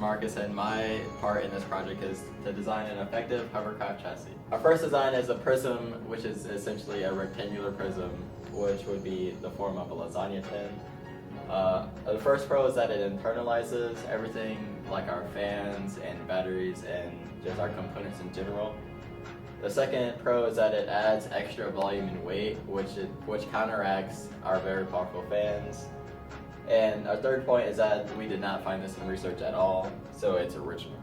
Marcus, and my part in this project is to design an effective hovercraft chassis. Our first design is a prism, which is essentially a rectangular prism, which would be the form of a lasagna tin. The first pro is that it internalizes everything like our fans and batteries and just our components in general. The second pro is that it adds extra volume and weight, which counteracts our very powerful fans. And our third point is that we did not find this in research at all, so it's original.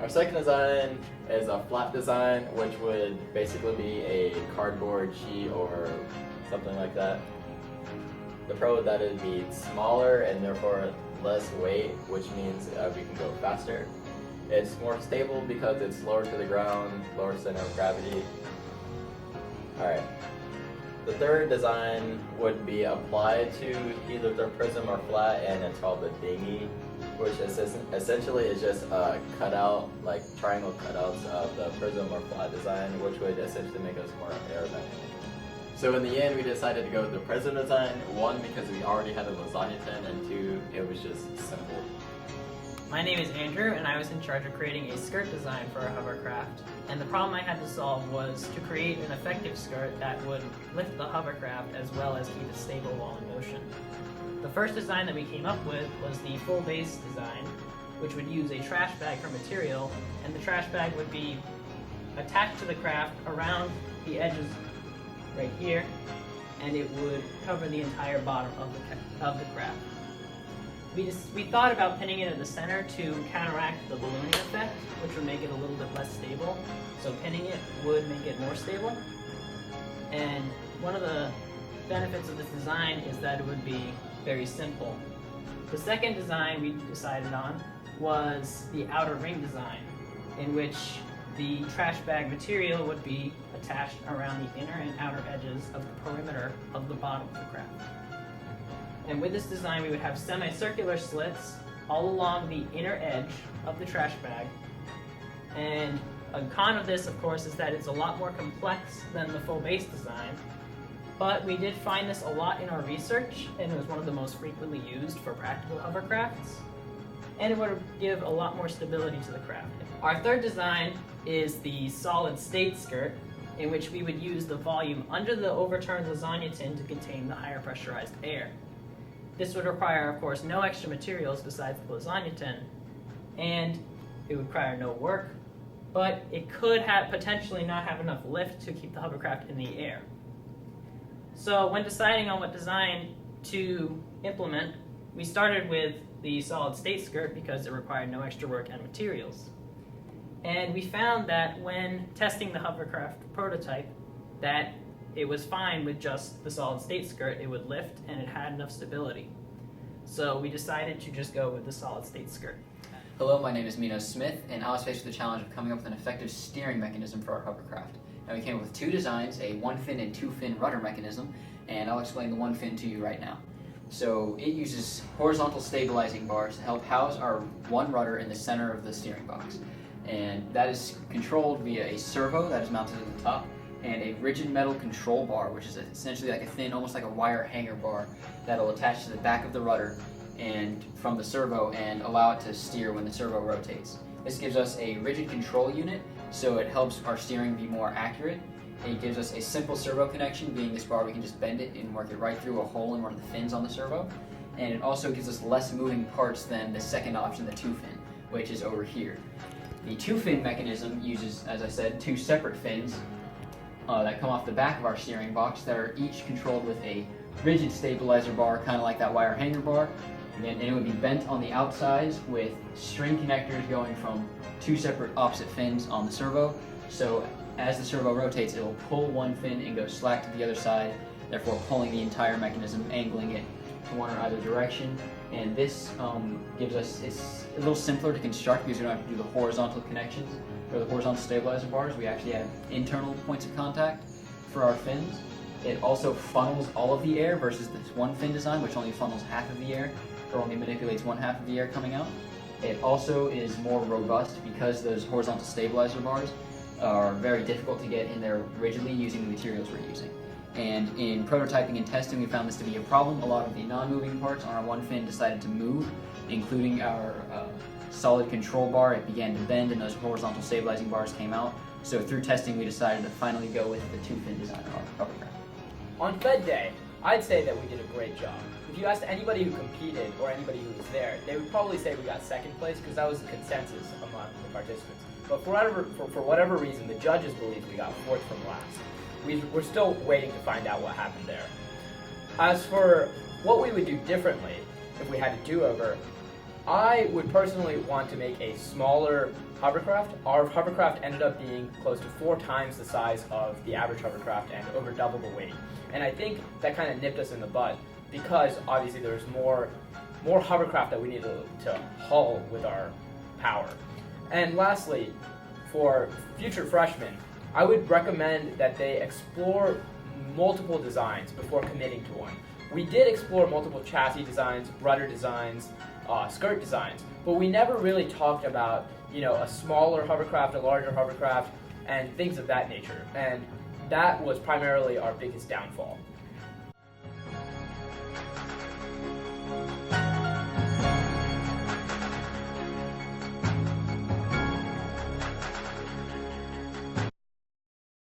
Our second design is a flat design, which would basically be a cardboard sheet or something like that. The pro is that it would be smaller and therefore less weight, which means we can go faster. It's more stable because it's lower to the ground, lower center of gravity. Alright. The third design would be applied to either the prism or flat, and it's called the dinghy, which essentially is just cutout, like triangle cutouts of the prism or flat design, which would essentially make us more aerodynamic. So in the end, we decided to go with the prism design, one, because we already had a lasagna tin, and two, it was just simple. My name is Andrew, and I was in charge of creating a skirt design for a hovercraft. And the problem I had to solve was to create an effective skirt that would lift the hovercraft as well as keep it stable while in motion. The first design that we came up with was the full base design, which would use a trash bag for material, and the trash bag would be attached to the craft around the edges right here, and it would cover the entire bottom of the craft. We thought about pinning it at the center to counteract the ballooning effect, which would make it a little bit less stable. So pinning it would make it more stable. And one of the benefits of this design is that it would be very simple. The second design we decided on was the outer ring design, in which the trash bag material would be attached around the inner and outer edges of the perimeter of the bottom of the craft. And with this design, we would have semicircular slits all along the inner edge of the trash bag. And a con of this, of course, is that it's a lot more complex than the full base design. But we did find this a lot in our research, and it was one of the most frequently used for practical hovercrafts. And it would give a lot more stability to the craft. Our third design is the solid state skirt, in which we would use the volume under the overturned lasagna tin to contain the higher pressurized air. This would require, of course, no extra materials besides the lasagna tin, and it would require no work, but it could potentially not have enough lift to keep the hovercraft in the air. So when deciding on what design to implement, we started with the solid state skirt because it required no extra work and materials. And we found that when testing the hovercraft prototype, that it was fine with just the solid state skirt. It would lift and it had enough stability. So we decided to just go with the solid state skirt. Hello, my name is Mino Smith, and I was faced with the challenge of coming up with an effective steering mechanism for our hovercraft. Now we came up with two designs, a one-fin and two-fin rudder mechanism, and I'll explain the one fin to you right now. So it uses horizontal stabilizing bars to help house our one rudder in the center of the steering box. And that is controlled via a servo that is mounted at the top, and a rigid metal control bar, which is essentially like a thin, almost like a wire hanger bar that'll attach to the back of the rudder and from the servo and allow it to steer when the servo rotates. This gives us a rigid control unit, so it helps our steering be more accurate. It gives us a simple servo connection, being this bar we can just bend it and work it right through a hole in one of the fins on the servo. And it also gives us less moving parts than the second option, the two-fin, which is over here. The two-fin mechanism uses, as I said, two separate fins that come off the back of our steering box that are each controlled with a rigid stabilizer bar, kind of like that wire hanger bar, and it would be bent on the outsides with string connectors going from two separate opposite fins on the servo. So as the servo rotates, it will pull one fin and go slack to the other side, therefore pulling the entire mechanism, angling it to one or either direction. And this gives us, it's a little simpler to construct because we don't have to do the horizontal connections or the horizontal stabilizer bars. We actually have internal points of contact for our fins. It also funnels all of the air versus this one fin design, which only funnels half of the air, or only manipulates one half of the air coming out. It also is more robust because those horizontal stabilizer bars are very difficult to get in there rigidly using the materials we're using. And in prototyping and testing, we found this to be a problem. A lot of the non-moving parts on our one fin decided to move, including our solid control bar. It began to bend and those horizontal stabilizing bars came out. So through testing, we decided to finally go with the two-fin design of our hovercraft. On Fed Day, I'd say that we did a great job. If you asked anybody who competed or anybody who was there, they would probably say we got second place because that was the consensus among the participants. But for whatever reason, the judges believe we got fourth from last. We're still waiting to find out what happened there. As for what we would do differently if we had a do-over, I would personally want to make a smaller hovercraft. Our hovercraft ended up being close to 4 times the size of the average hovercraft and over double the weight. And I think that kind of nipped us in the butt because obviously there's more hovercraft that we need to haul with our power. And lastly, for future freshmen, I would recommend that they explore multiple designs before committing to one. We did explore multiple chassis designs, rudder designs, skirt designs, but we never really talked about, a smaller hovercraft, a larger hovercraft, and things of that nature. And that was primarily our biggest downfall.